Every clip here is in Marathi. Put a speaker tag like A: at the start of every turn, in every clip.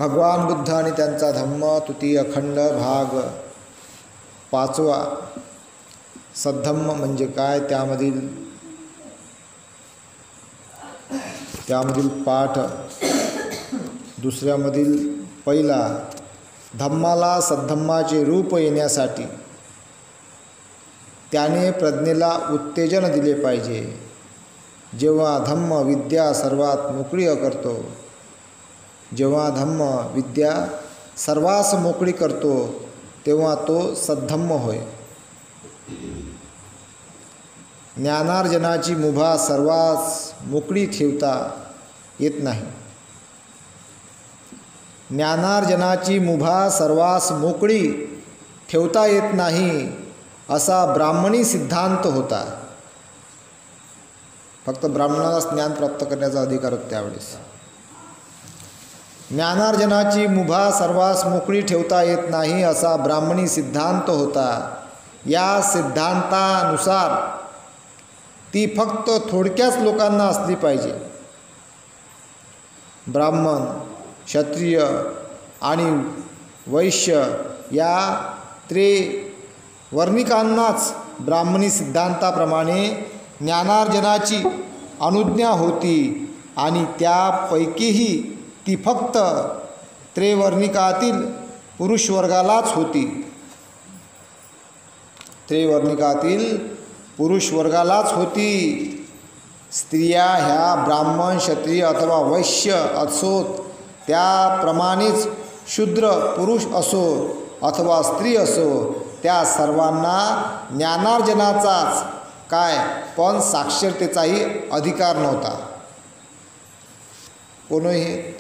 A: भगवान बुद्ध आणि त्यांचा धम्म तृतीय अखंड भाग 5वा. सद्धम्म म्हणजे काय, त्यामधील पाठ दुसऱ्यामधील पहिला. धम्माला सद्धम्माचे रूप येण्यासाठी त्याने प्रज्ञेला उत्तेजन दिले पाहिजे. जेव्हा धम्म विद्या सर्वात मोकळी करतो, जेव्हा धम्म विद्या सर्वास मोकळी करतो तेव्हा तो सद्धम्म होय. ज्ञानार्जनाची मुभा सर्वास मोकळी ठेवता येत नाही. ज्ञानार्जनाची मुभा सर्वास मोकळी ठेवता येत नाही असा ब्राह्मणी सिद्धांत होता. फक्त ब्राह्मणालाच ज्ञान प्राप्त करण्याचा अधिकार होता त्यावेळेस. ज्ञानार्जनाची मुभा सर्वास मोकळी ठेवता येत नाही असा ब्राह्मणी सिद्धांत होता. या सिद्धांतानुसार ती फक्त थोडक्याच लोकांना असली पाहिजे. ब्राह्मण, क्षत्रिय आणि वैश्य या वर्णिकांनाच ब्राह्मणी सिद्धांताप्रमाणे ज्ञानार्जनाची अनुज्ञा होती आणि त्यापैकीही ती फक्त त्रैवर्णिकातील पुरुषवर्गालाच होती. त्रैवर्णिकातील पुरुषवर्गालाच होती. स्त्रिया ह्या ब्राह्मण, क्षत्रिय अथवा वैश्य असोत, त्याप्रमाणेच शूद्र पुरुष असो अथवा स्त्री असो, त्या सर्वांना ज्ञानार्जनाचाच काय पण साक्षरतेचाही अधिकार नव्हता. कोणीही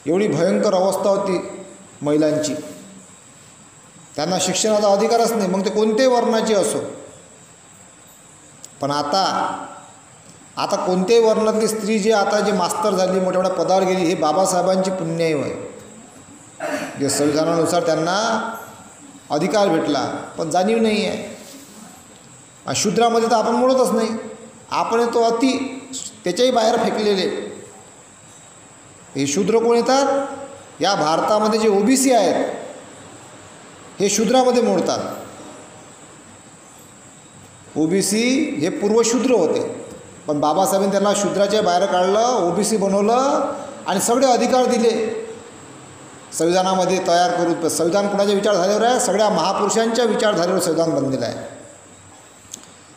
A: एवढी भयंकर अवस्था होती महिलांची. त्यांना शिक्षणाचा अधिकारच नाही, मग ते कोणत्याही वर्णाची असो. पण आता कोणत्याही वर्णातली स्त्री जे मास्तर झाली, मोठ्या मोठ्या पदावर गेली, हे बाबासाहेबांची पुण्याई आहे. जे संविधानानुसार त्यांना अधिकार भेटला, पण जाणीव नाही आहे. शूद्रामध्ये तर आपण मोडतच नाही, आपण तो त्याच्याही बाहेर फेकलेले. हे शूद्र कोण येतात, या भारतामध्ये जे OBC आहेत हे शूद्रामध्ये मोडतात. OBC हे पूर्वशूद्र होते, पण बाबासाहेबांनी त्यांना शूद्राच्या बाहेर काढलं, OBC बनवलं आणि सगळे अधिकार दिले संविधानामध्ये तयार करून. संविधान कुणाच्या विचारधारेवर आहे, सगळ्या महापुरुषांच्या विचारधारेवर संविधान बनलेलं आहे.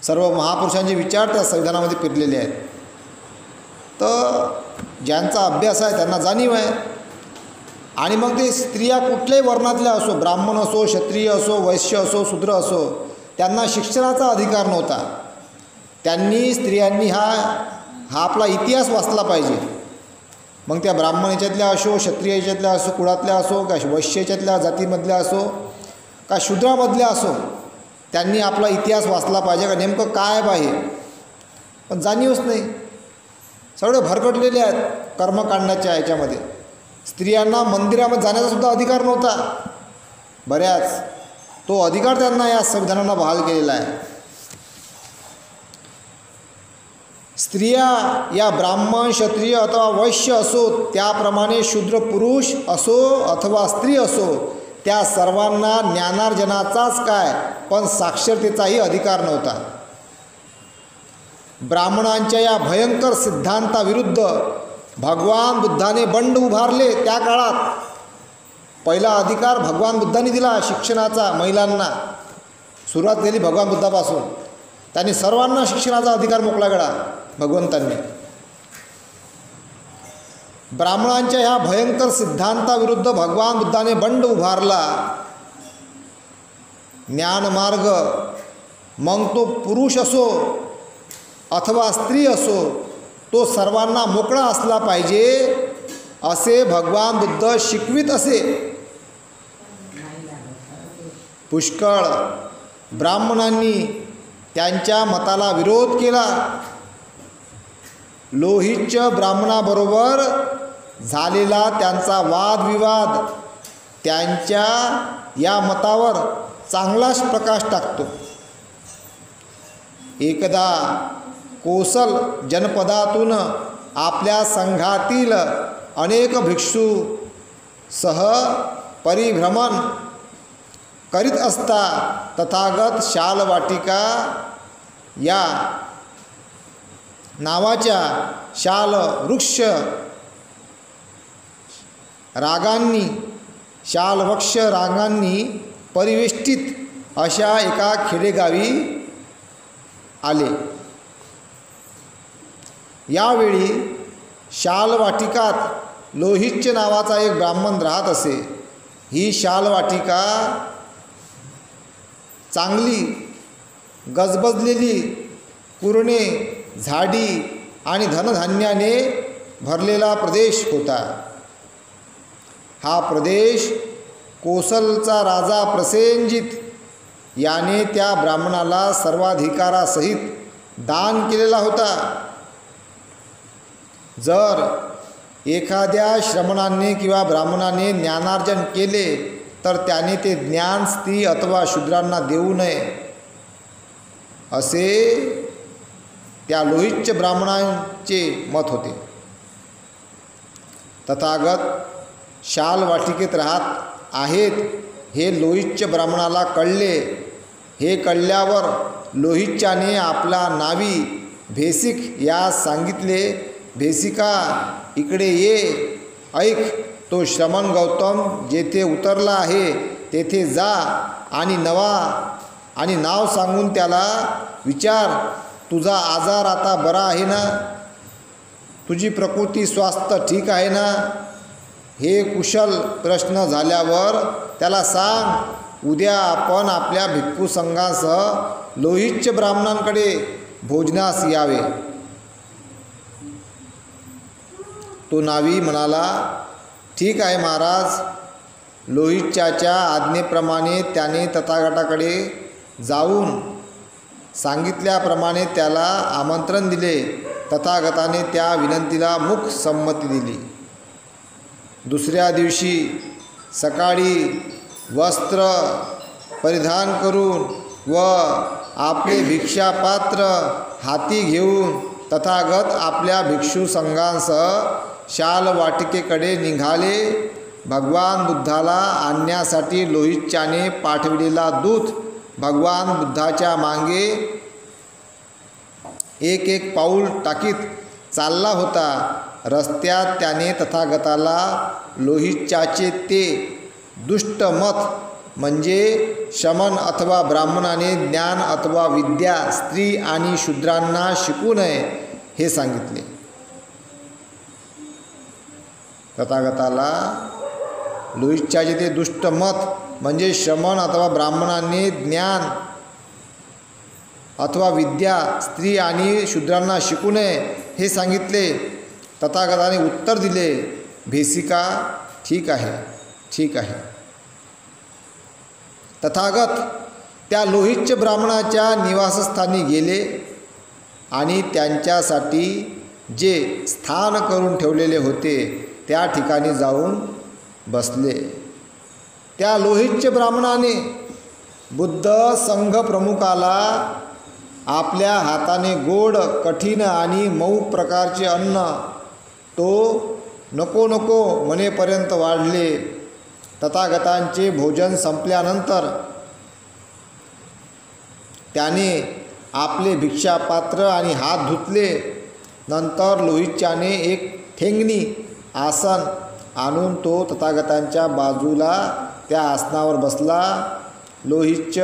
A: सर्व महापुरुषांचे विचार त्या संविधानामध्ये पेरलेले आहेत. तर ज्यांचा अभ्यास आहे त्यांना जाणीव आहे. आणि मग ते स्त्रिया कुठल्याही वर्णातल्या असो, ब्राह्मण असो, क्षत्रिय असो, वैश्य असो, शूद्र असो, त्यांना शिक्षणाचा अधिकार नव्हता. स्त्रियांनी हा आपला इतिहास वाचला पाहिजे. मग त्या ब्राह्मण याच्यातल्या असो, क्षत्रिय याच्यातल्या असो, कुळातल्या असो, का वैश्य याच्यातल्या जातीमधल्या असो, का शूद्रामधल्या असो, त्यांनी आपला इतिहास वाचला पाहिजे का नेमकं काय आहे. पण जाणीवच नाही. सगळे भरकटलेले आहेत कर्मकांडाच्या याच्यामध्ये. स्त्रियांना मंदिरामध्ये जाण्याचा सुद्धा अधिकार नव्हता बऱ्याच. तो अधिकार त्यांना या संविधानानं बहाल केलेला आहे. स्त्रिया या ब्राह्मण, क्षत्रिय अथवा वैश्य असो, त्याप्रमाणे शूद्र पुरुष असो अथवा स्त्री असो, त्या सर्वांना ज्ञानार्जनाचाच काय पण साक्षरतेचाही अधिकार नव्हता. ब्राह्मणांच्या या भयंकर सिद्धांताविरुद्ध भगवान बुद्धाने बंड उभारले. त्या काळात पहिला अधिकार भगवान बुद्धांनी दिला शिक्षणाचा महिलांना. सुरुवात केली भगवान बुद्धापासून. त्यांनी सर्वांना शिक्षणाचा अधिकार मोकळा केला भगवंतांनी. ब्राह्मणांच्या ह्या भयंकर सिद्धांताविरुद्ध भगवान बुद्धाने बंड उभारला. ज्ञानमार्ग मग तो पुरुष असो अथवा स्त्री असो, तो सर्वांना मोकळा असला पाहिजे असे भगवान बुद्ध शिकवित असे. पुष्कळ ब्राह्मणांनी त्यांच्या मताला विरोध केला. लोहिच्छ ब्राह्मणाबरोबर झालेला त्यांचा वादविवाद त्यांच्या या मतावर चांगलाच प्रकाश टाकतो. एकदा कोसल जनपदातून आपल्या संघातील अनेक भिक्षू सह परिभ्रमण करीत असता तथागत शालवाटिका या नावाच्या शालवृक्ष रागांनी शालवृक्ष रागांनी परिवेष्टित अशा एका खेडेगावी आले. यावेळी शालवाटिकात लोहिच्च नावाचा एक ब्राह्मण राहत असे. ही शालवाटिका चांगली गजबजलेली कुरणे, झाडी आणि धनधान्याने भरलेला प्रदेश होता. हा प्रदेश कोसलचा राजा प्रसेनजित याने त्या ब्राह्मणाला सर्वाधिकारासहित दान केलेला होता. जर एखाद्या श्रमणाने किंवा ब्राह्मणाने ज्ञानार्जन केले तर त्याने ते ज्ञान स्त्री अथवा शूद्रांना देऊ नये असे त्या लोहिच्च ब्राह्मणांचे मत होते. तथागत शालवाटिकेत राहत आहेत हे लोहिच्च ब्राह्मणाला कळले. हे कळल्यावर लोहिच्याने आपला नावी भेसिक यास सांगितले, भेसिका इकडे ये, ऐक, तो श्रमण गौतम जेथे उतरला आहे तेथे जा आणि नाव सांगून त्याला विचार, तुझा आजार आता बरा आहे ना, तुझी प्रकृती स्वास्थ्य ठीक आहे ना. हे कुशल प्रश्न झाल्यावर त्याला सांग, उद्या आपण आपल्या भिक्खू संघासह लोहिच्च ब्राह्मणांकडे भोजनास यावे. तो नावी म्हणाला, ठीक आहे महाराज. लोहिच्याच्या आज्ञेप्रमाणे त्याने तथागताकडे जाऊन सांगितल्याप्रमाणे त्याला आमंत्रण दिले. तथागताने त्या विनंतीला मुख संमती दिली. दुसऱ्या दिवशी सकाळी वस्त्र परिधान करून व आपले भिक्षापात्र हाती घेऊन तथागत आपल्या भिक्षू संघांसह शालवाटिकेकडे निघाले. भगवान बुद्धाला आणण्यासाठी लोहिच्याने पाठविलेला दूत भगवान बुद्धाच्या मागे एक एक पाऊल टाकीत चालला होता. रस्त्यात त्याने तथागताला लोहिच्याचे ते दुष्ट मत म्हणजे शमन अथवा ब्राह्मणाने ज्ञान अथवा विद्या स्त्री आणि शूद्रांना शिकू नये हे सांगितले. तथागताला लोहिच्याचे ते दुष्ट मत म्हणजे श्रमण अथवा ब्राह्मणाने ज्ञान अथवा विद्या स्त्री आणि शूद्रांना शिकू नये हे सांगितले. तथागताने उत्तर दिले, भेसिका ठीक आहे, ठीक आहे. तथागत त्या लोहिच्च ब्राह्मणाच्या निवासस्थानी गेले आणि त्यांच्यासाठी जे स्थान करून ठेवलेले होते त्या ठिकाणी जाऊन बसले. त्या लोहिच्च ब्राह्मणाने बुद्ध संघ प्रमुखाला आपल्या हाताने गोड, कठीण आणि मऊ प्रकारचे अन्न तो नको नको म्हणेपर्यंत वाढले. तथागतांचे भोजन संपल्यानंतर त्याने आपले भिक्षापात्र आणि हात धुतले. नंतर लोहिच्याने एक ठेंगणी आसन आणून तो तथागतांच्या बाजूला त्या आसनावर बसला. लोहिच्च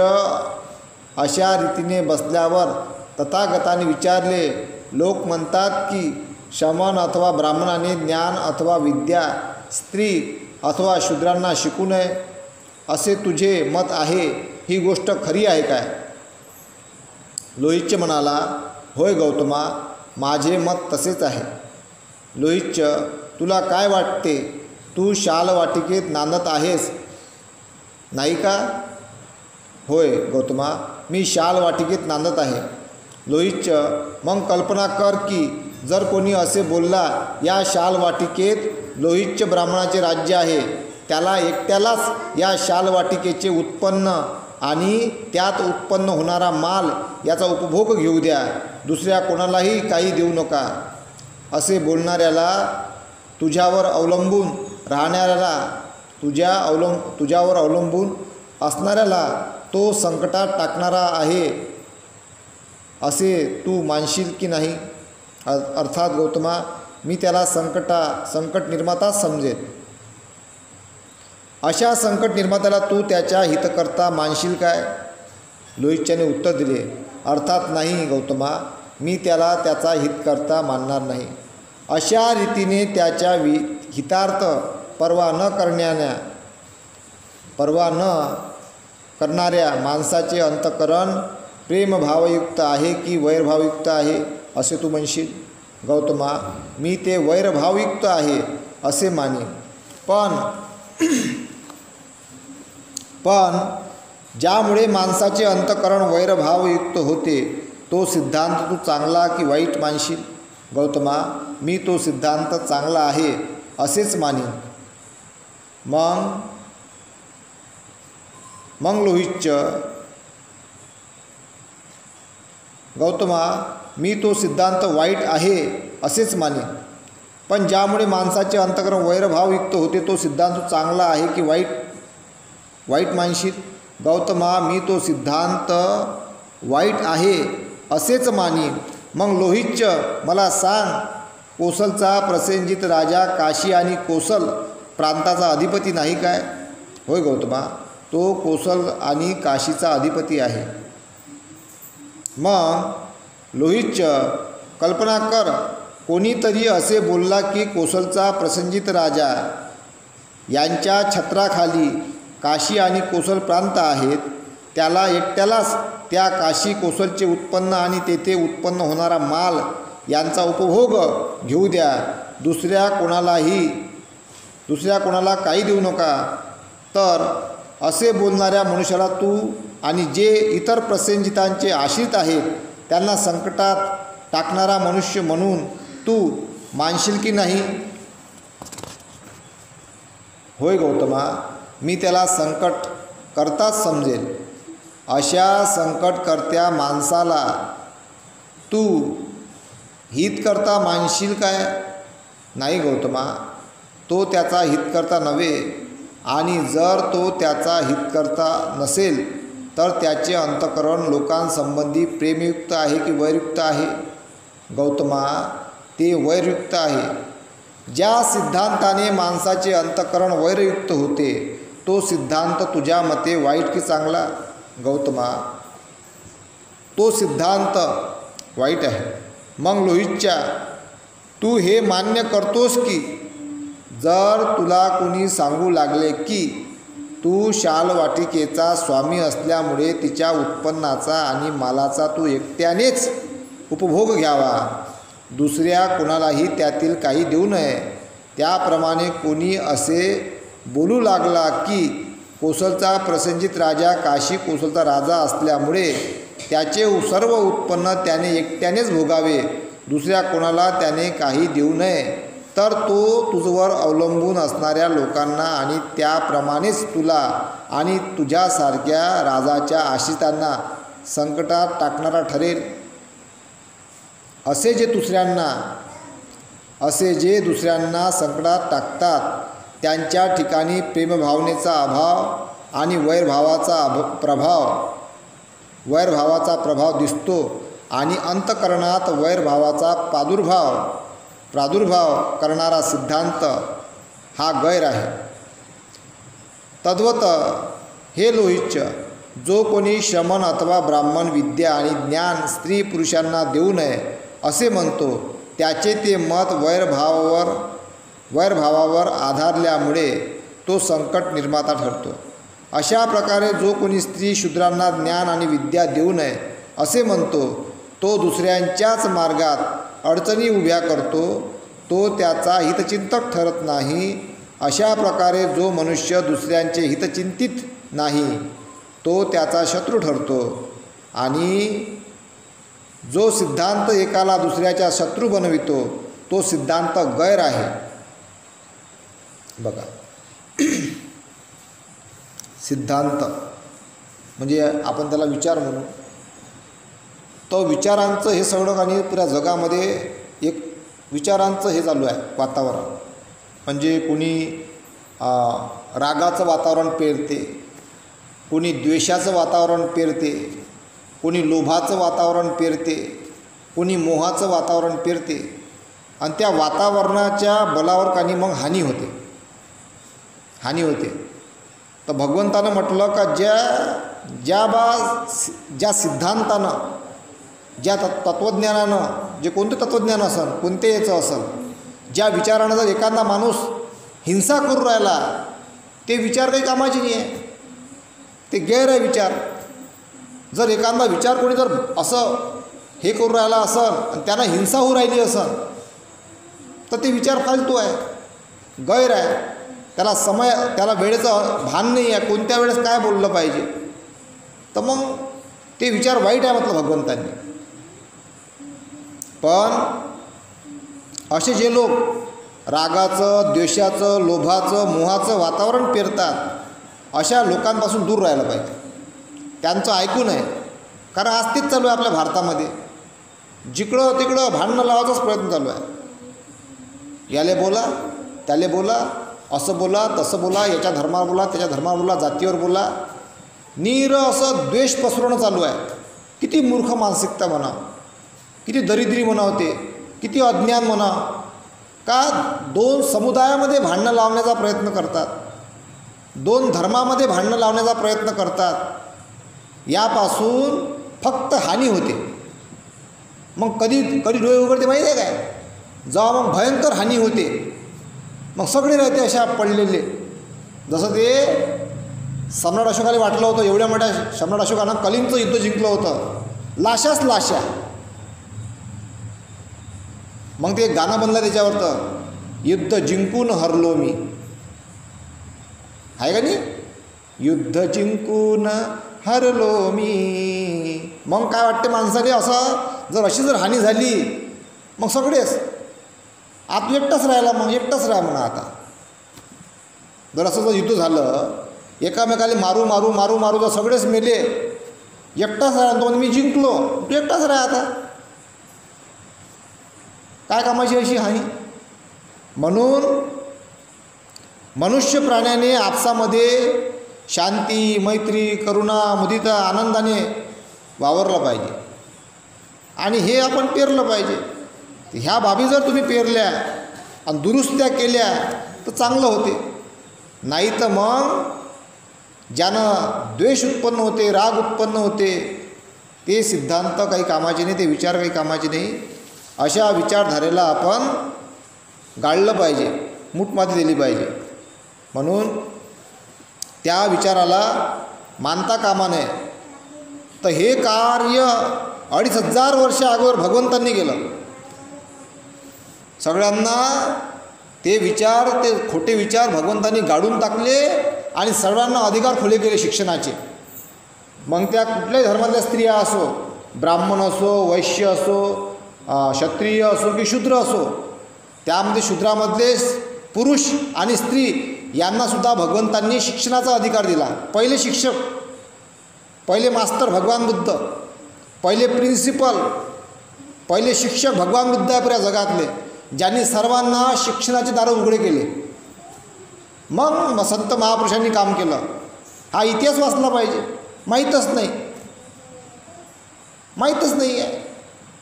A: अशा रीतीने बसल्यावर तथागताने विचारले, लोक म्हणतात की शमन अथवा ब्राह्मणाने ज्ञान अथवा विद्या स्त्री अथवा शूद्रांना शिकू नये असे तुझे मत आहे, ही गोष्ट खरी आहे काय? लोहिच्च म्हणाला, होय गौतमा, माझे मत तसेच आहे. लोहिच्च, तुला काय वाटते? तू शालवाटिकेत नांदत आहेस नाही का? होय गौतमा, मी शालवाटिकेत नांदत आहे. लोहिच्च, मग कल्पना कर की जर कोणी असे बोलला, या शालवाटिकेत लोहिच्च ब्राह्मणाचे राज्य आहे, त्याला एकट्यालाच या शालवाटिकेचे उत्पन्न आणि त्यात उत्पन्न होणारा माल याचा उपभोग घेऊ द्या, दुसऱ्या कोणालाही काही देऊ नका. असे बोलणाऱ्याला तुझ्यावर अवलंबून राहणाऱ्याला तुझ्यावर अवलंबून असणाऱ्याला तो संकटात टाकणारा आहे असे तू मानशील की नाही? अर्थात गौतमा, मी त्याला संकट निर्माताच समजेल. अशा संकट निर्मात्याला तू त्याच्या हितकर्ता मानशील काय? लोहितच्याने उत्तर दिले, अर्थात नाही गौतमा, मी त्याला त्याचा हितकर्ता मानणार नाही. अशा रीतीने त्याच्या हितार्थ पर्वा न करणाऱ्या माणसाचे अंतःकरण प्रेमभावयुक्त आहे की वैरभावयुक्त आहे असे तू म्हणशील? गौतमा, मी ते वैरभावयुक्त आहे असे मानेन. पण ज्यामुळे माणसाचे अंतःकरण वैरभावयुक्त होते तो सिद्धांत तू चांगला की वाईट मानशील? गौतमा, मी तो सिद्धांत चांगला आहे असेच मानेन. मग लोहितच, गौतमा, मी तो सिद्धांत वाईट आहे असेच मानेन. पण ज्यामुळे माणसाचे अंतःकरण वैरभावयुक्त होते तो सिद्धांत चांगला आहे की वाईट मानशील? गौतमा, मी तो सिद्धांत वाईट आहे असेच मानेन. मग लोहितच, मला सांग, कोसलचा प्रसेनजित राजा काशी आणि कोसल प्रांताचा अधिपती नाही काय? होय गौतमा, तो कोसल आणि काशीचा अधिपती आहे. मग लोहितच, कल्पना कर, कोणीतरी असे बोलला की कोसलचा प्रसेनजित राजा यांच्या छत्राखाली काशी आणि कोसल प्रांत आहेत. त्याला एकट्यालाच त्या काशी कोसलचे उत्पन्न आणि तेथे उत्पन्न होणारा माल यांचा उपभोग घेऊ द्या. दुसऱ्या कोणाला काही देऊ नका. तर असे बोलणाऱ्या मनुष्याला तू आणि जे इतर प्रसेनजितांचे आश्रित आहेत त्यांना संकटात टाकणारा मनुष्य म्हणून तू मानशील की नाही? होय गौतमा, मी त्याला संकट करताच समजेल. अशा संकटकर्त्या माणसाला तू हितकर्ता मानशील काय? नाही गौतमा, तो त्याचा हितकर्ता नव्हे. आणि जर तो त्याचा हितकर्ता नसेल तर त्याचे अंतःकरण लोकांसंबंधी प्रेमयुक्त आहे की वैरयुक्त आहे? गौतमा, ते वैरयुक्त आहे. ज्या सिद्धांताने माणसाचे अंतःकरण वैरयुक्त होते तो सिद्धांत तुझ्या मते वाईट की चांगला? गौतमा, तो सिद्धांत वाईट आहे. मग लोहितच्या, तू हे मान्य करतोस की जर तुला कोणी सांगू लागले की तू शालवाटिकेचा स्वामी असल्यामुळे तिच्या उत्पन्नाचा आणि मालाचा तू एकट्यानेच उपभोग घ्यावा, दुसऱ्या कोणालाही त्यातील काही देऊ नये, त्याप्रमाणे कोणी असे बोलू लागला की कोसलचा प्रसेनजित राजा काशी कोसलचा राजा असल्यामुळे त्याचे सर्व उत्पन्न त्याने एकट्यानेच भोगावे, दुसऱ्या कोणाला त्याने काही देऊ नये, तर तो तुझवर अवलंबून असणाऱ्या लोकांना आणि त्याप्रमाणेच तुला आणि तुझ्यासारख्या राजाच्या आश्रितांना संकटात टाकणारा ठरेल. असे जे दुसऱ्यांना संकटात टाकतात त्यांच्या ठिकाणी प्रेमभावनेचा अभाव आणि वैरभावाचा प्रभाव दिसतो आणि अंतःकरणात वैरभावाचा प्रादुर्भाव करणारा सिद्धांत हा गैर आहे. तद्वत हे लोहितच, जो कोणी श्रमण अथवा ब्राह्मण विद्या आणि ज्ञान स्त्री पुरुषांना देऊ नये असे म्हणतो त्याचे ते मत वैरभावावर आधारल्यामुळे तो संकट निर्माता ठरतो. अशा प्रकारे जो कोणी स्त्री शूद्रांना ज्ञान आणि विद्या देऊ नये असे म्हणतो तो दुसऱ्यांच्याच मार्गात अडचणी उभ्या करतो, तो त्याचा हितचिंतक ठरत नाही. अशा प्रकारे जो मनुष्य दुसऱ्यांचे हितचिंतित नाही तो त्याचा शत्रू ठरतो. आणि जो सिद्धांत एकाला दुसऱ्याचा शत्रू बनवितो तो सिद्धांत गैर आहे. बघा, सिद्धांत म्हणजे आपण त्याला विचार म्हणू. तो विचारांचं हे सगळं आणि पुऱ्या जगामध्ये एक विचारांचं हे चालू आहे वातावरण. म्हणजे कुणी रागाचं वातावरण पेरते, कुणी द्वेषाचं वातावरण पेरते, कुणी लोभाचं वातावरण पेरते, कुणी मोहाचं वातावरण पेरते आणि त्या वातावरणाच्या बलावर काही मग हानी होते. तर भगवंतानं म्हटलं का ज्या सिद्धांतानं, ज्या तत्त्वज्ञानानं, जे कोणतं तत्त्वज्ञान असेल, कोणते याचं असेल, ज्या विचारानं जर एखादा माणूस हिंसा करू राहिला, ते विचार काही कामाचे नाही आहे, ते गैर आहे विचार. जर एखादा विचार कोणी जर असं हे करू राहिला असेल आणि त्यांना हिंसा होऊ राहिली असेल, तर ते विचार फालतू आहे, गैर आहे. त्याला वेळेचं भान नाही आहे, कोणत्या वेळेस काय बोललं पाहिजे, तर मग ते विचार वाईट आहे म्हटलं भगवंतांनी. पण असे जे लोक रागाचं, द्वेषाचं, लोभाचं, मोहाचं वातावरण पेरतात, अशा लोकांपासून दूर राहायला पाहिजे. त्यांचं ऐकू नये. कारण आज तेच चालू आहे आपल्या भारतामध्ये. जिकडं तिकडं भांडणं लावायचाच प्रयत्न चालू आहे. याले बोला, त्याले बोला, असं बोला, तसं बोला, याच्या धर्मावर बोला, त्याच्या धर्मावर बोला, जातीवर बोला, असं द्वेष पसरवणं चालू आहे. किती मूर्ख मानसिकता म्हणा, किती दरिद्री म्हणावते, किती अज्ञान म्हणा, का दोन समुदायामध्ये भांडणं लावण्याचा प्रयत्न करतात, दोन धर्मामध्ये भांडणं लावण्याचा प्रयत्न करतात. यापासून फक्त हानी होते. मग कधी डोळे उघडते माहिती आहे काय? जेव्हा मग भयंकर हानी होते, मग सगळे राहते अशा पडलेले. जसं ते सम्राट अशोकाला वाटलं होतं, एवढ्या मोठ्या सम्राट अशोकानं कलिंगचं युद्ध जिंकलं होतं, लाशाच लाशा. मग ते गाणं बनलं त्याच्यावरतं, युद्ध जिंकून हरलो मी, आहे का नाही? युद्ध जिंकून हरलो मी. मग काय वाटते माणसाने, असं अशी जर हानी झाली, मग सगळेच आप एकटाच राहिला, मग एकटाच राहा म्हणा. आता जर असं जर युद्ध झालं, एकामेकाला मारू मारू मारू मारू जर सगळेच मेले, एकटाच राहा, तो मी जिंकलो, तू एकटाच राहा. आता काय कामाची अशी हानी? म्हणून मनुष्य प्राण्याने आपसामध्ये शांती, मैत्री, करुणा, मुदिता, आनंदाने वावरलं पाहिजे. आणि हे आपण पेरलं पाहिजे. ह्या बाबी जर तुम्ही पेरल्या आणि दुरुस्त्या केल्या तर चांगलं होते. नाही तर मग ज्यानं द्वेष उत्पन्न होते, राग उत्पन्न होते, ते सिद्धांत काही कामाचे नाही, ते विचार काही कामाचे नाही. अशा विचारधारेला आपण गाळलं पाहिजे, मूठमाती दिली पाहिजे. म्हणून त्या विचाराला मानता कामा नये. तर हे कार्य 2500 वर्ष अगोदर भगवंतांनी केलं. सगळ्यांना ते विचार, ते खोटे विचार भगवंतांनी गाडून टाकले आणि सर्वांना अधिकार खुले केले शिक्षणाचे. मग त्या कुठल्याही धर्मातल्या स्त्रिया असो, ब्राह्मण असो, वैश्य असो, क्षत्रिय असो की शूद्र असो, त्यामध्ये शूद्रामधले पुरुष आणि स्त्री यांनासुद्धा भगवंतांनी शिक्षणाचा अधिकार दिला. पहिले शिक्षक, पहिले मास्तर भगवान बुद्ध, पहिले प्रिन्सिपल, पहिले शिक्षक भगवान बुद्ध आहे पुऱ्या जगातले, ज्यांनी सर्वांना शिक्षणाचे दारं उघडे केले. मग संत महापुरुषांनी काम केलं. हा इतिहास वाचला पाहिजे. माहीतच नाही आहे.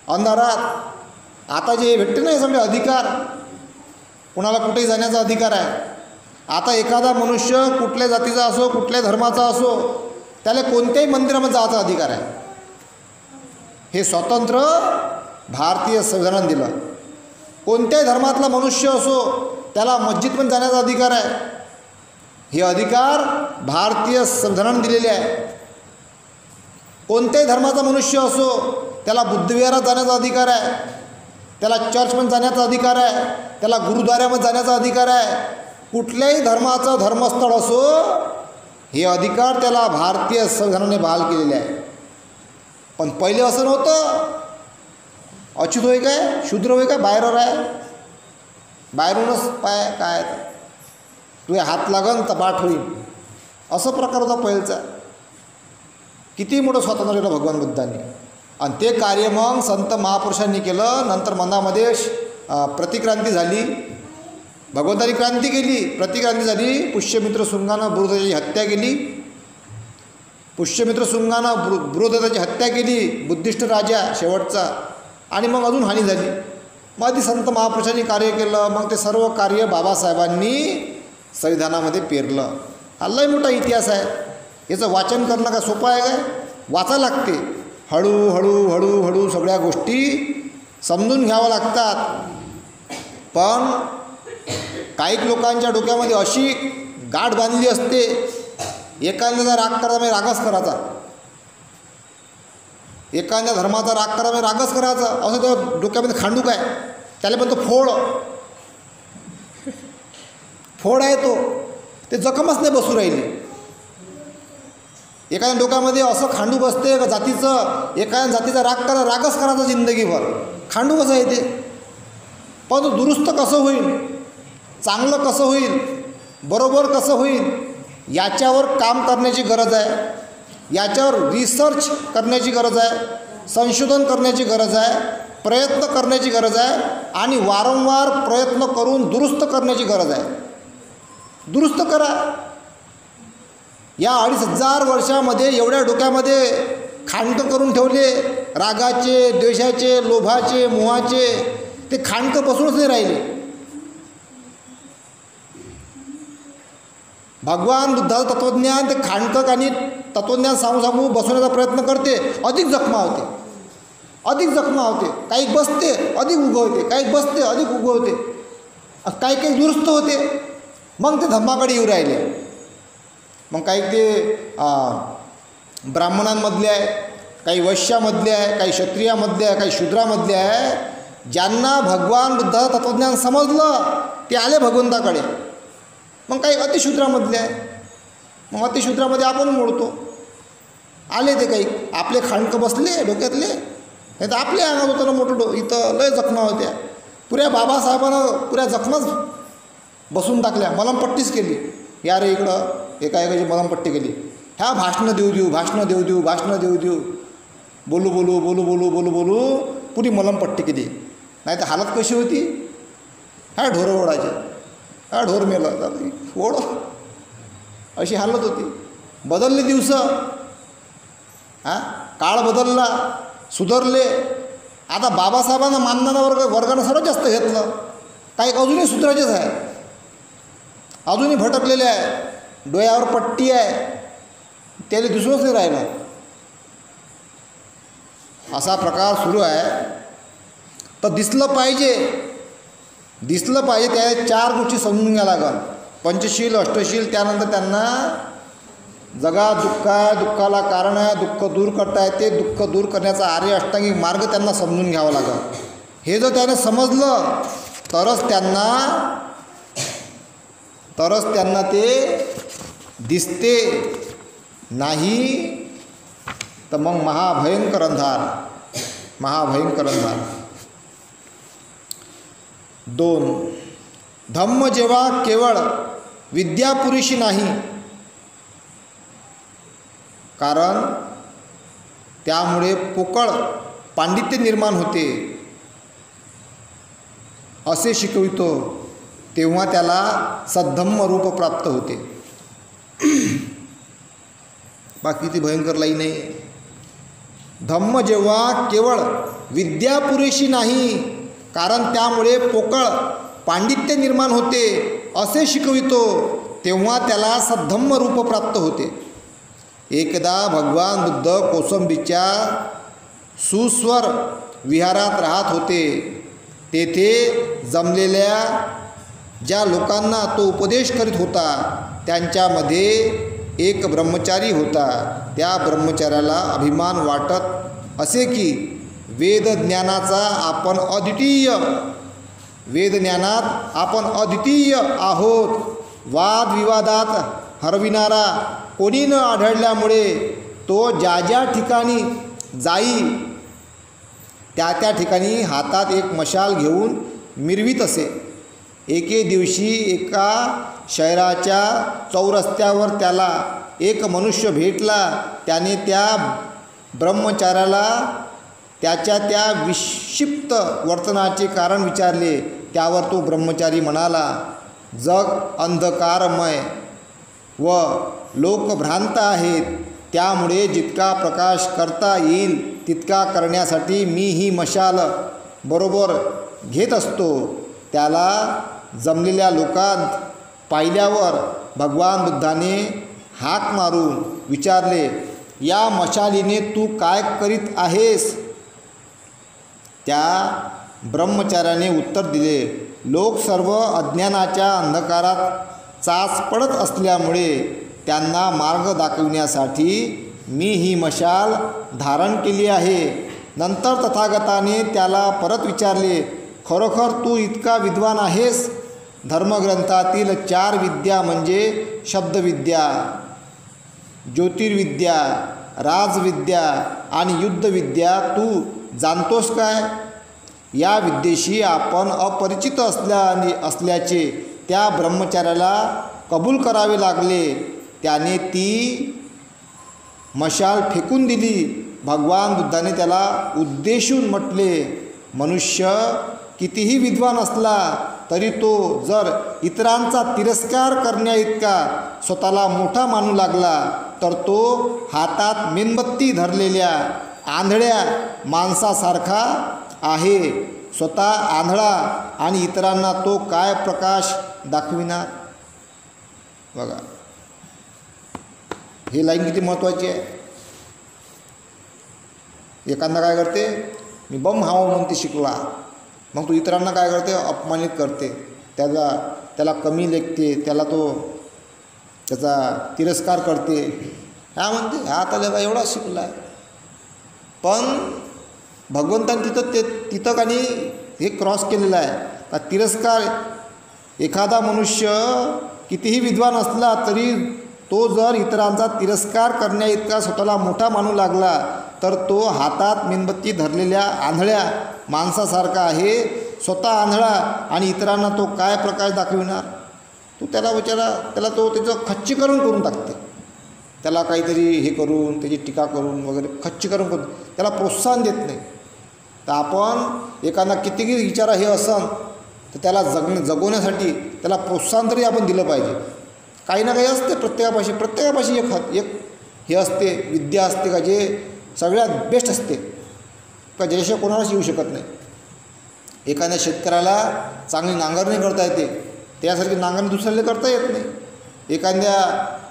A: अंधारात आता जे भेटते नाही सगळे अधिकार, कुणाला कुठेही जाण्याचा अधिकार आहे. आता एखादा मनुष्य कुठल्या जातीचा असो, कुठल्या धर्माचा असो, त्याला कोणत्याही मंदिरामध्ये जायचा अधिकार आहे. हे स्वातंत्र्य भारतीय संविधानाने दिलं. कोणत्याही धर्मातला मनुष्य असो, त्याला मस्जिद पण जाण्याचा अधिकार आहे. हे अधिकार भारतीय संविधानाने दिलेले आहे. कोणत्याही धर्माचा मनुष्य असो, त्याला बुद्धविहारात जाण्याचा अधिकार आहे, त्याला चर्चमध्ये जाण्याचा अधिकार आहे, त्याला गुरुद्वाऱ्यामध्ये जाण्याचा अधिकार आहे. कुठल्याही धर्माचं धर्मस्थळ असो, हे अधिकार त्याला भारतीय संविधानाने बहाल केलेले आहे. पण पहिले असं नव्हतं. अच्युत होय काय, शूद्र होय काय, बाहेरवर आहे, बाहेरूनच पाय काय तुझे हात लागन तर पाठ होईल, असं प्रकार होता पहिलचा. किती मोठं स्वातंत्र्य दिलं भगवान बुद्धांनी. आणि ते कार्य मग संत महापुरुषांनी केलं. नंतर मनामध्ये प्रतिक्रांती झाली. भगवंतानी क्रांती केली, प्रतिक्रांती झाली. पुष्यमित्र शुंगानं बृहदत्ताची हत्या केली. पुष्यमित्र शुंगानं बृहदत्ताची हत्या केली, बुद्धिस्ट राजा शेवटचा. आणि मग अजून हानी झाली. मग आधी संत महापुरुषांनी कार्य केलं. मग ते सर्व कार्य बाबासाहेबांनी संविधानामध्ये पेरलं. हा लय मोठा इतिहास आहे. याचं वाचन करणं काय सोपं आहे काय? वाचायला लागते. हळूहळू हळूहळू सगळ्या गोष्टी समजून घ्याव्या लागतात. पण काही लोकांच्या डोक्यामध्ये अशी गाठ बांधली असते, एखाद्याचा राग करायचा म्हणजे रागच करायचा, एखाद्या धर्माचा राग करायचा म्हणजे रागच करायचा, असं त्या डोक्यामध्ये खांडू काय, त्याला पण तो फोड आहे तो, ते जखमच नाही बसू राहिली. एखाद्या डोक्यामध्ये असं खांडू बसते का जातीचं, एखाद्या जातीचा रागच करायचा जिंदगीभर, खांडू कसं आहे ते. पण तो दुरुस्त कसं होईल, चांगलं कसं होईल, बरोबर कसं होईल, याच्यावर काम करण्याची गरज आहे. याच्यावर रिसर्च करण्याची गरज आहे, संशोधन करण्याची गरज आहे, प्रयत्न करण्याची गरज आहे आणि वारंवार प्रयत्न करून दुरुस्त करण्याची गरज आहे. दुरुस्त करा. या 2500 वर्षामध्ये एवढ्या डोक्यामध्ये खांडकं करून ठेवले, रागाचे, द्वेषाचे, लोभाचे, मोहाचे, ते खांडकं बसूनच नाही राहिले. भगवान बुद्धाचं तत्त्वज्ञान ते खांडकं आणि तत्त्वज्ञान सांगू बसवण्याचा प्रयत्न करते, अधिक जखमा होते, अधिक जखमा होते. काही बसते अधिक उगवते, काही बसते अधिक उगवते, काही काही दुरुस्त होते. मग ते धम्माकडे येऊ राहिले. मग काही ते ब्राह्मणांमधले आहे, काही वैश्यामधले आहे, काही क्षत्रियामधले आहे, काही शूद्रामधले आहे. ज्यांना भगवान बुद्धाचं तत्त्वज्ञान समजलं ते आले भगवंताकडे. मग काही अतिशूद्रामधले आहे. मग अतिशूद्रामध्ये आपण मोडतो. आले ते काही आपले खांडकं बसले डोक्यातले, नाही तर आपल्या अंगात होतं ना मोठं इथं लय जखमा होत्या. पुऱ्या बाबासाहेबानं पुऱ्या जखमाच बसून टाकल्या, मलमपट्टीच केली. या रे इकडं एकाएकाची मलमपट्टी केली. ह्या भाषणं देऊ बोलू पुरी मलमपट्टी केली. नाही तर हालत कशी होती, ह्या ढोरं ओढायच्या, ह्या ढोर मेलं ओढ, अशी हालत होती. बदलले दिवस, काळ बदलला, सुधारले. आता बाबासाहेबांना मानणारा वर्गानं सर्वात जास्त घेतलं. काही अजूनही सुधारायचेच आहे, अजूनही भटकलेले आहे, डोळ्यावर पट्टी आहे, त्याला दुसरंच नाही राहिलं. असा प्रकार सुरू आहे. तर दिसलं पाहिजे, त्या 4 गोष्टी समजून घ्या लागल. पंचशील, अष्टशील, त्यानंतर त्यांना जगात दुःख आहे, दुःखाला कारण आहे, दुःख दूर करता येते, दुःख दूर करण्याचा आर्य अष्टांगिक मार्ग त्यांना समजून घ्यावा लागल. हे जर त्याने समजलं तरच त्यांना ते दिसते. नाही तर मग महाभयंकर अंधार. 2. धम्म जेव्हा केवळ विद्यापुरेशी नाही, कारण त्यामुळे पोकळ पांडित्य निर्माण होते, असे शिकवितो, तेव्हा त्याला सद्धम्म रूप प्राप्त होते. बाकी ती भयंकर लाईन आहे. धम्म जेव्हा केवळ विद्यापुरेशी नाही, कारण त्यामुळे पोकळ पांडित्य निर्माण होते, असे शिकवितो, तेव्हा त्याला सद्धम्म रूप प्राप्त होते. एकदा भगवान बुद्ध कौसंबीच्या सुस्वर विहारात राहत होते. तेथे जमलेल्या ज्या लोकांना तो उपदेश करीत होता त्यांच्यामध्ये एक ब्रह्मचारी होता. त्या ब्रह्मचार्याला अभिमान वाटत असे की वेदज्ञानात आपण अद्वितीय आहोत. वादविवादात हरविणारा कोणी न आढळल्यामुळे तो ज्या ठिकाणी जाई त्या ठिकाणी हातात एक मशाल घेऊन मिरवीत असे. एके दिवशी एका शहराच्या चौरस्त्यावर त्याला एक मनुष्य भेटला. त्याने त्या ब्रह्मचार्याला त्याच्या त्या विक्षिप्त वर्तनाचे कारण विचारले. त्यावर तो ब्रह्मचारी म्हणाला, जग अंधकारमय व लोक भ्रांत आहेत, त्यामुळे जितका प्रकाश करता येईल तितका करण्यासाठी मी ही मशाल बरोबर घेत असतो. त्याला जमलेल्या लोकांत पाहिल्यावर भगवान बुद्धाने हाक मारून विचारले, या मशालीने तू काय करीत आहेस? त्या ब्रह्मचार्याने उत्तर दिले, लोक सर्व अज्ञानाच्या अंधकारात चाच पडत असल्यामुळे त्यांना मार्ग दाखविण्यासाठी मी ही मशाल धारण केली आहे. नंतर तथागताने त्याला परत विचारले, खरोखर तू इतका विद्वान आहेस? धर्मग्रंथातील 4 विद्या म्हणजे शब्दविद्या, ज्योतिर्विद्या, राजविद्या आणि युद्धविद्या तू जाणतोस काय? या विद्येशी आपण अपरिचित असल्याचे त्या ब्रह्मचार्याला कबूल करावे लागले. त्याने ती मशाल फेकून दिली. भगवान बुद्धाने त्याला उद्देशून म्हटले, मनुष्य कितीही विद्वान असला तरी तो जर इतरांचा तिरस्कार करण्याइतका स्वतःला मोठा मानू लागला तर तो हातात मेणबत्ती धरलेल्या आंधळ्या माणसासारखा आहे. स्वतः आंधळा आणि इतरांना तो काय प्रकाश दाखविणार? बघा, ही लाईन किती महत्त्वाची आहे. एखादा काय करते, मी बम हाव म्हणते शिकला, मग तो इतरांना काय करते, अपमानित करते, त्याला कमी लेखते, त्याचा तिरस्कार करते. हा म्हणते हा त्याला एवढा शिकला आहे. पण भगवंताने तिथं कानी हे क्रॉस केलेलं आहे का तिरस्कार. एखादा मनुष्य कितीही विद्वान असला तरी तो जर इतरांचा तिरस्कार करण्याइतका स्वतःला मोठा मानू लागला तर तो हातात मेणबत्ती धरलेल्या आंधळ्या माणसासारखा आहे. स्वतः आंधळा आणि इतरांना तो काय प्रकाश दाखविणार? तो त्याला तो त्याचं खच्चीकरण करून टाकते. त्याला काहीतरी हे करून त्याची टीका करून वगैरे खच्चीकरण करून त्याला प्रोत्साहन देत नाही. तर आपण एखादा कितीही विचार हे असन तर त्याला जगवण्यासाठी त्याला प्रोत्साहन तरी आपण दिलं पाहिजे. काही ना काही असते प्रत्येकापाशी एक हे असते, विद्या असते का जे सगळ्यात बेस्ट असते का ज्याशिवाय कोणालाच येऊ शकत नाही. एखाद्या शेतकऱ्याला चांगली नांगरणी करता येते, त्यासारखी नांगरणी दुसऱ्याला करता येत नाही.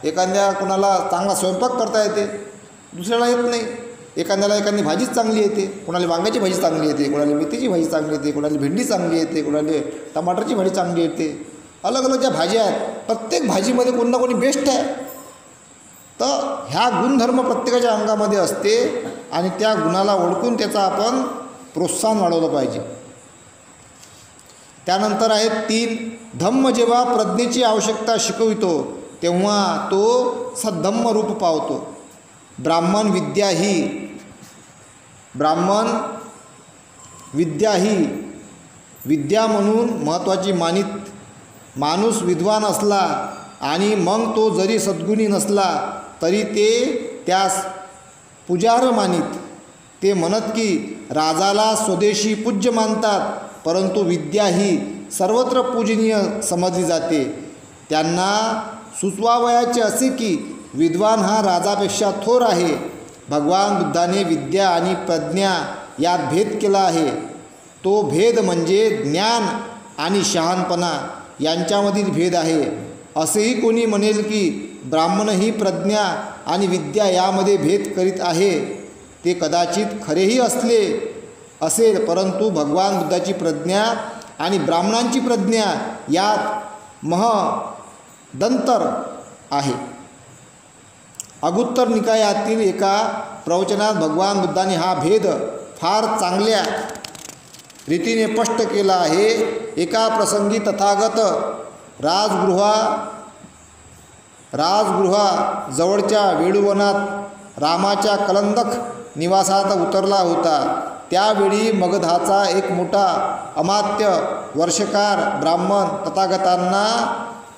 A: एखाद्या कोणाला चांगला स्वयंपाक करता येते, दुसऱ्याला येत नाही. एखादी भाजीच चांगली येते, कोणाला वांग्याची भाजी चांगली येते, कोणाला मेथीची भाजी चांगली येते, कोणाला भेंडी चांगली येते, कोणाला टमाटरची भाजी चांगली येते. अलग अलग ज्या भाज्या आहेत प्रत्येक भाजीमध्ये कोणी ना कोणी बेस्ट आहे. तर ह्या गुणधर्म प्रत्येकाच्या अंगामध्ये असते आणि त्या गुणाला ओळखून त्याचा आपण प्रोत्साहन वाढवलं पाहिजे. त्यानंतर आहेत 3 धम्म. जेव्हा प्रज्ञेची आवश्यकता शिकवितो तेव्हा तो सद्धम्म रूप पावतो. ब्राह्मण विद्या ही विद्या म्हणून महत्त्वाची मानित. माणूस विद्वान असला आणि मग तो जरी सद्गुणी नसला तरी ते त्यास पूजार्ह मानित. ते म्हणत की राजाला स्वदेशी पूज्य मानतात, परंतु विद्या ही सर्वत्र पूजनीय समजली जाते. त्यांना सुचवावयाचे असे की विद्वान हा राजापेक्षा थोर आहे. भगवान बुद्धाने विद्या आणि प्रज्ञा यात भेद केला आहे. तो भेद म्हणजे ज्ञान आणि शहाणपणा यांच्यामधील भेद आहे. असेही कोणी म्हणेल की ब्राह्मण ही प्रज्ञा आणि विद्या यामध्ये भेद करीत आहे. ते कदाचित खरेही असेल, परंतु भगवान बुद्धाची प्रज्ञा आणि ब्राह्मणांची प्रज्ञा यात महदंतर आहे. अगुत्तर निकायातील एका प्रवचनात भगवान बुद्धाने हा भेद फार चांगल्या रीतीने स्पष्ट केला आहे. एका प्रसंगी तथागत राजगृहा जवळच्या वेळुवनात रामाच्या कलंदक निवासात उतरला होता. त्यावेळी मगधाचा एक मोठा अमात्य वर्षकार ब्राह्मण तथागतांना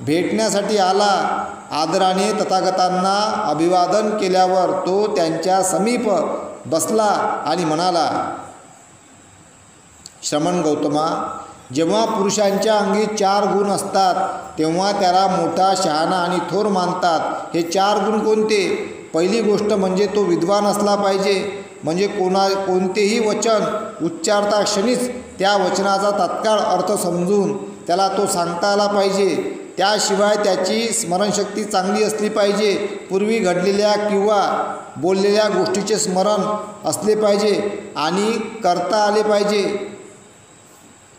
A: भेटण्यासाठी आला. आदराने तथागतांना अभिवादन केल्यावर तो त्यांच्या समीप बसला आणि म्हणाला, श्रमण गौतमा, जेव्हा पुरुषांच्या अंगी 4 गुण असतात तेव्हा त्याला मोठा, शहाणा आणि थोर मानतात. हे 4 गुण कोणते? पहिली गोष्ट म्हणजे तो विद्वान असला पाहिजे, म्हणजे कोणतेही वचन उच्चारता क्षणीच त्या वचनाचा तात्काळ अर्थ समजून त्याला तो सांगता आला पाहिजे. त्याशिवाय त्याची स्मरणशक्ती चांगली असली पाहिजे. पूर्वी घडलेल्या किंवा बोललेल्या गोष्टीचे स्मरण असले पाहिजे आणि करता आले पाहिजे.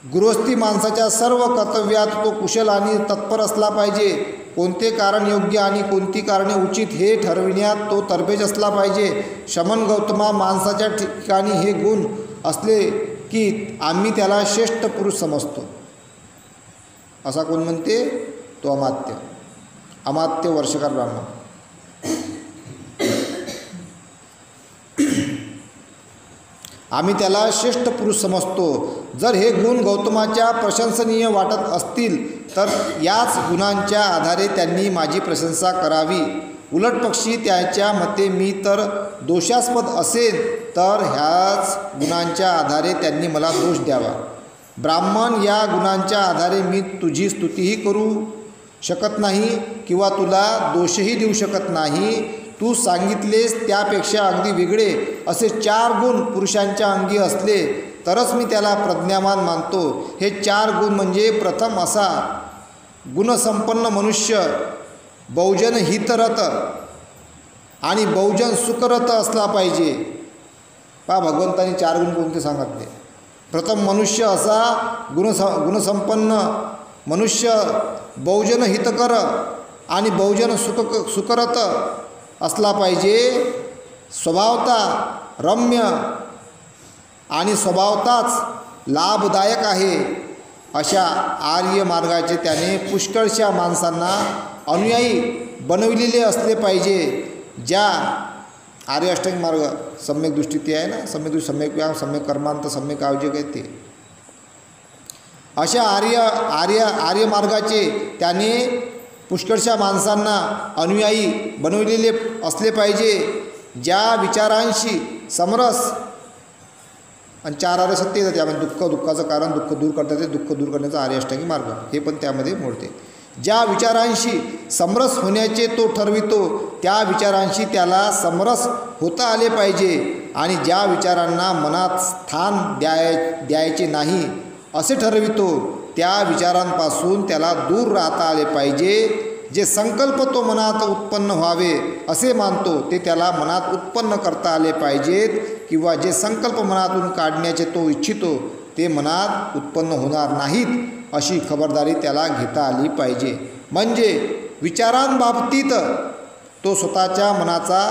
A: गृहस्थी माणसाच्या सर्व कर्तव्यात तो कुशल आणि तत्पर असला पाहिजे. कोणते कारण योग्य आणि कोणती कारणे उचित हे ठरविण्यात तो तरबेज असला पाहिजे. शमन गौतमा, माणसाच्या ठिकाणी हे गुण असले की आम्ही त्याला श्रेष्ठ पुरुष समजतो. असा कोण म्हणते? तो अमात्य वर्षकार ब्राह्मण. आम्ही त्याला श्रेष्ठ पुरुष समजतो. जर हे गुण गौतमाच्या प्रशंसनीय वाटत असतील तर याच गुणांच्या आधारे त्यांनी माझी प्रशंसा करावी. उलटपक्षी त्याच्या मते मी तर दोषास्पद असेल तर ह्याच गुणांच्या आधारे त्यांनी मला दोष द्यावा. ब्राह्मण, या गुणांच्या आधारे मी तुझी स्तुतीही करू शकत नाही किंवा तुला दोषही देऊ शकत नाही. तू सांगितलेस त्यापेक्षा अगदी वेगळे असे 4 गुण पुरुषांच्या अंगी असले तरच मी त्याला प्रज्ञावान मानतो. हे 4 गुण म्हणजे प्रथम असा गुणसंपन्न मनुष्य बहुजन हितरत आणि बहुजन सुखरत असला पाहिजे. पहा, भगवंतांनी 4 गुण कोणते सांगितले? प्रथम मनुष्य असा गुणसंपन्न मनुष्य बहुजन हितकर आणि बहुजन सुखरत असला पाहिजे. स्वभावता रम्य आणि स्वभावताच लाभदायक आहे अशा आर्य मार्गाचे त्याने पुष्कळशा माणसांना अनुयायी बनविलेले असले पाहिजे. ज्या आर्य अष्टांगिक मार्ग सम्यक दृष्टी ते आहे ना, सम्यक दृष्टी, सम्यक व्यायाम, सम्यक कर्मांत, सम्यक आवश्यक आहे ते. अशा आर्य मार्गाचे त्याने पुष्कळशा माणसांना अनुयायी बनविलेले असले पाहिजे. ज्या विचारांशी समरस आणि 4 आर्य सत्य येतात त्यामध्ये दुःखाचं कारण दुःख दूर करतात, ते दुःख दूर करण्याचा आर्य अष्टांगिक मार्ग हे पण त्यामध्ये मोडते. ज्या विचारांशी समरस होण्याचे तो ठरवितो त्या विचारांशी त्याला समरस होता आले पाहिजे आणि ज्या विचारांना मनात स्थान द्यायचे नाही असे ठरवितो त्या विचारांपासून त्याला दूर राहता आले पाहिजे. जे संकल्प तो मनात उत्पन्न व्हावे असे मानतो ते त्याला मनात उत्पन्न करता आले पाहिजेत किंवा जे संकल्प मनातून काढण्याचे तो इच्छितो ते मनात उत्पन्न होणार नाहीत अशी खबरदारी त्याला घेता आली पाहिजे. म्हणजे विचारांबाबतीत तो स्वतःच्या मनाचा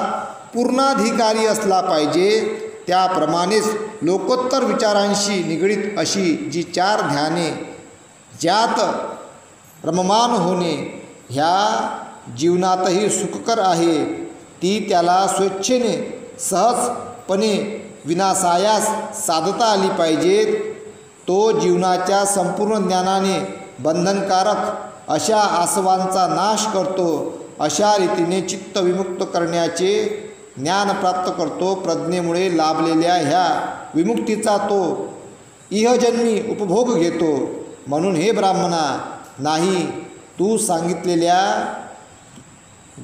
A: पूर्णाधिकारी असला पाहिजे. त्याप्रमाणेच लोकोत्तर विचारांशी निगडीत अशी जी 4 ध्याने ज्यात रममान होणे ह्या जीवनातही सुखकर आहे ती त्याला स्वेच्छेने सहजपणे विनासायास साधता आली पाहिजेत. तो जीवनाच्या संपूर्ण ज्ञानाने बंधनकारक अशा आसवांचा नाश करतो. अशा रीतीने चित्त विमुक्त करण्याचे ज्ञान प्राप्त करतो. प्रज्ञेमुळे लाभलेल्या ह्या विमुक्तीचा तो इहजन्मी उपभोग घेतो. म्हणून हे ब्राह्मणा, नाही तू सांगितलेल्या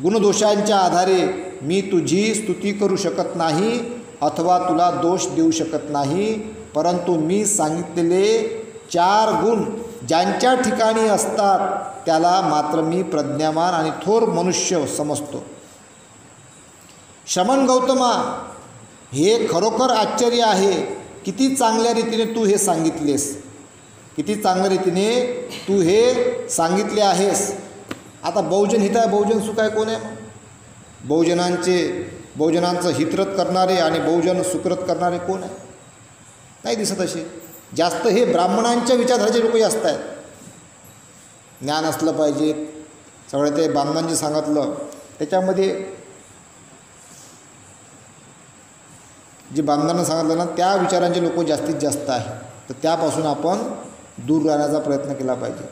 A: गुणदोषांच्या आधारे मी तुझी स्तुती करू शकत नाही अथवा तुला दोष देऊ शकत नाही, परंतु मी सांगितलेले 4 गुण ज्यांच्या ठिकाणी असतात त्याला मात्र मी प्रज्ञावान आणि थोर मनुष्य समजतो. शमन गौतमा, हे खरोखर आश्चर्य आहे. किती चांगल्या रीतीने तू हे सांगितलेस, किती चांगल्या रीतीने तू हे सांगितले आहेस. आता बहुजन हित आहे, बहुजन सुख आहे कोण आहे? बहुजनांचं हितरत करणारे आणि बहुजन सुखरत करणारे कोण आहे? नाही दिसत असे. जास्त हे ब्राह्मणांच्या विचारधारेचे लोक जास्त आहेत. ज्ञान असलं पाहिजे सगळं ते ब्राह्मणांनी सांगितलं त्याच्यामध्ये जे ब्राह्मणांना सांगितलं ना त्या विचारांचे लोक जास्तीत जास्त आहे. तर त्यापासून आपण दूर राहण्याचा प्रयत्न केला पाहिजे.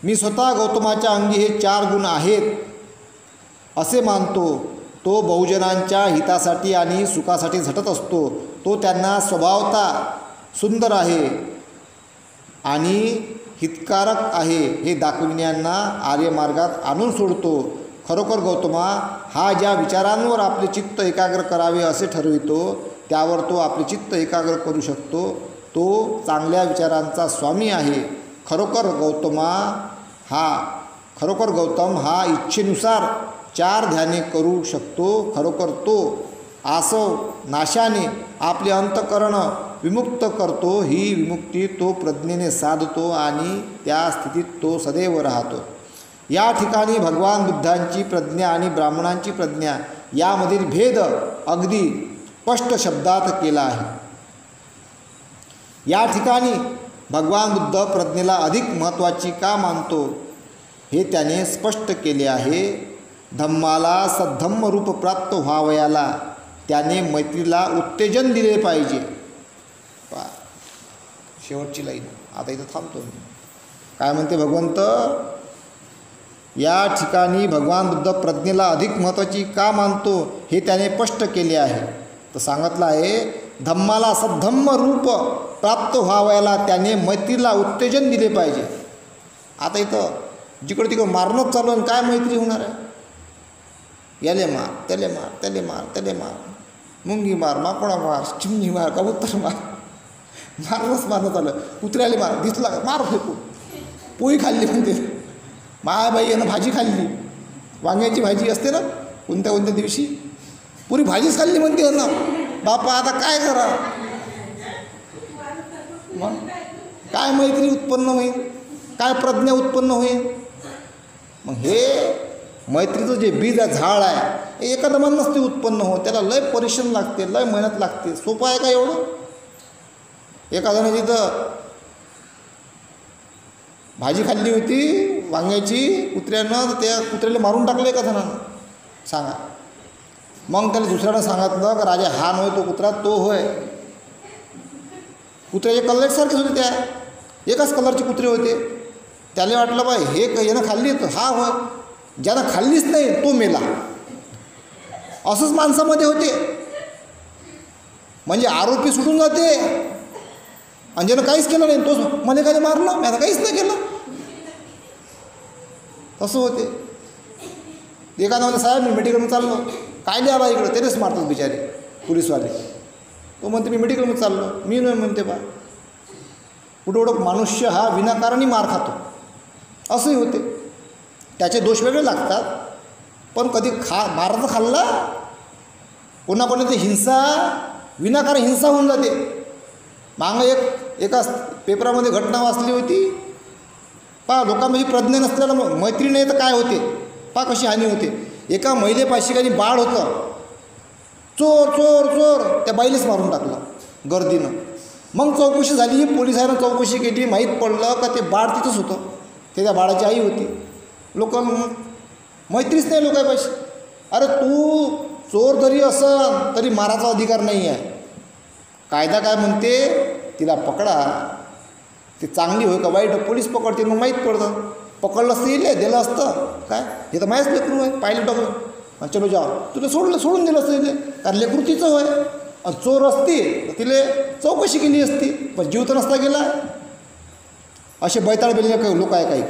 A: मी स्वतः गौतमाच्या अंगी हे 4 गुण आहेत असे मानतो. तो बहुजनांच्या हितासाठी आणि सुखासाठी झटत असतो. तो त्यांना स्वभावता सुंदर आहे आणि हितकारक आहे हे दाखविण्याना आर्यमार्गात आणून सोडतो. खरोखर गौतमा हा ज्या विचारांवर आपले चित्त एकाग्र करावे असे ठरवितो त्यावर तो आपले चित्त एकाग्र करू शकतो. तो चांगल्या विचारांचा स्वामी आहे. खरोखर गौतम हा इच्छेनुसार 4 ध्याने करू शकतो. खरोखर तो आसव नाशाने आपले अंतःकरण विमुक्त करतो. ही विमुक्ती तो प्रज्ञेने साधतो आणि त्या स्थितीत तो सदैव राहतो. या ठिकाणी भगवान बुद्धांची प्रज्ञा आणि ब्राह्मणांची प्रज्ञा यामधील भेद अगदी स्पष्ट शब्दात केला आहे. या ठिकाणी भगवान बुद्ध प्रज्ञेला अधिक महत्त्वाची का मानतो हे त्याने स्पष्ट केले आहे. धम्माला सद्धम्म रूप प्राप्त व्हावयाला त्याने मैत्रीला उत्तेजन दिले पाहिजे. शेवटची लाईन आता इथं थांबतो मी. काय म्हणते भगवंत? या ठिकाणी भगवान बुद्ध प्रज्ञेला अधिक महत्त्वाची का मानतो हे त्याने स्पष्ट केले आहे. तर सांगितलं आहे धम्माला सद्धम्म रूप प्राप्त व्हावयाला त्याने मैत्रीला उत्तेजन दिले पाहिजे. आता इथं जिकडं तिकडं मारणंच चालू आहे, काय मैत्री होणार आहे? याले मार, त्याले मार, त्याले मार, त्याले मार, मुंगी मार, माकोडा मार, चिमणी मार, कबूतर मार, मारणंच मारणं चालू. कुत्र्याले मार, दिसला मार फेकू. पोळी खाल्ली म्हणते मायाबाई यानं भाजी खाल्ली, वांग्याची भाजी असते ना कोणत्या कोणत्या दिवशी, पुरी भाजीच खाल्ली म्हणते ना. बापा आता काय करा? मग काय मैत्री उत्पन्न होईल? काय प्रज्ञा उत्पन्न होईल? मग हे मैत्रीचं जे बीज आहे, झाड आहे, हे एका दमानं नसते उत्पन्न हो. त्याला लय परिश्रम लागते, लय मेहनत लागते. सोपं आहे का एवढं? एका जणाने तिथं भाजी खाल्ली होती वांग्याची कुत्र्यानं, तर त्या कुत्र्याला मारून टाकलं एका जणानं. सांगा. मग त्याला दुसऱ्यानं सांगितलं का राजा हा नव्हे तो कुत्रा, तो होय. कुत्र्याचे कलर एकसारखेच होते, त्या एकाच कलरचे कुत्रे होते. त्याला वाटलं बाय हे यानं खाल्ली तर हा होय. ज्यानं खाल्लीच नाही तो मेला. असंच माणसामध्ये होते. म्हणजे आरोपी सुटून जाते आणि ज्यानं काहीच केलं नाही तोच मला काय मारलं, मी आता काहीच नाही केलं, तसं होते. एखादा म्हणजे साहेब मी मेडिकलमध्ये चाललो, काय लिहा बा इकडं, तेच मारतात बिचारे पोलीसवाले. तो म्हणते मी मेडिकलमध्ये चाललो, मी नाही म्हणते बा. कुठं कुठं मनुष्य हा विनाकारणी मार खातो, असंही होते. त्याचे दोष वेगळे लागतात. पण कधी मारायचं खाल्ला कोणाकोणाची हिंसा, विनाकारण हिंसा होऊन जाते. मागं एका पेपरामध्ये घटना वाचली होती. पहा लोकांमध्ये प्रज्ञा नसल्याला मैत्री नाही तर काय होते, पहा कशी हानी होते. एका महिलेपाशी काही बाळ होतं, चोर चोर चोर, त्या बाईलाच मारून टाकलं गर्दीनं. मग चौकशी झाली, पोलिसांना चौकशी केली, माहीत पडलं का ते बाळ तिथंच होतं, ते त्या बाळाची आई होती. लोक मैत्रीच नाही लोकांपाशी. अरे तू चोर जरी असन तरी मारायचा अधिकार नाही आहे. कायदा काय म्हणते, तिला पकडा. ते चांगली होय का वाईट पोलीस पकडते, मग माहीत पडतं. पकडलं असतं येईल दिलं असतं काय, हे तर माझ्याच लेकरू आहे, पाहिलं टाकून चलो जा, तुला सोडून दिलं असतं इथे, कारण लेकरू तिचं होय. आणि चोर असती तर तिला चौकशी केली असती, पण जीव तर नसता गेला. असे बैताळ बेले काही लोक आहे,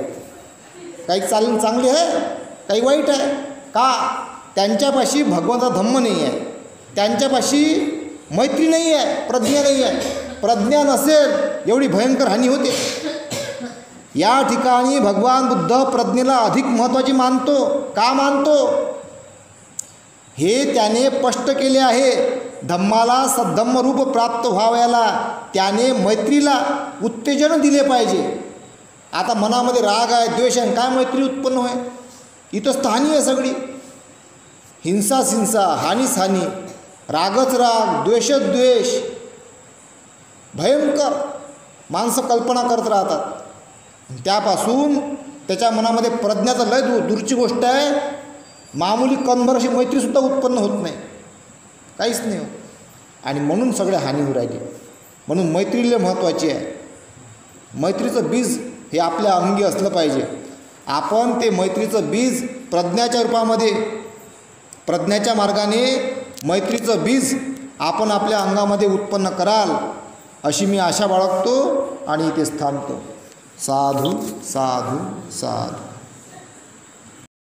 A: काही चांगले आहे, काही वाईट आहे. का? त्यांच्यापाशी भगवंता धम्म नाही आहे, त्यांच्यापाशी मैत्री नाही आहे, प्रज्ञा नाही आहे. प्रज्ञा नसेल एवढी भयंकर हानी होते. या ठिकाणी भगवान बुद्ध प्रज्ञेला अधिक महत्त्वाची मानतो. का मानतो हे त्याने स्पष्ट केले आहे. धम्माला सद्धम्म रूप प्राप्त व्हावयाला त्याने मैत्रीला उत्तेजन दिले पाहिजे. आता मनामध्ये राग आहे, द्वेष आहे, काय मैत्री उत्पन्न होय? इथंच तर हानी आहे सगळी. हिंसाच हिंसा, हानीच हानी, रागच राग, द्वेषच द्वेष. भयंकर माणसं कल्पना करत राहतात. त्यापासून त्याच्या मनामध्ये प्रज्ञाचं लय दूरची गोष्ट आहे. मामूली कणभर अशी मैत्रीसुद्धा उत्पन्न होत नाही, काहीच नाही होत. आणि म्हणून सगळ्या हानी होऊ राहिली. म्हणून मैत्रीला महत्त्वाची आहे. मैत्रीचं बीज हे आपल्या अंगी असलं पाहिजे. आपण ते मैत्रीचं बीज प्रज्ञाच्या रूपामध्ये, प्रज्ञाच्या मार्गाने मैत्रीचं बीज आपण आपल्या अंगामध्ये उत्पन्न कराल अशी मी आशा बाळगतो. आणि इथेच थांबतो. साधू साधू साधू.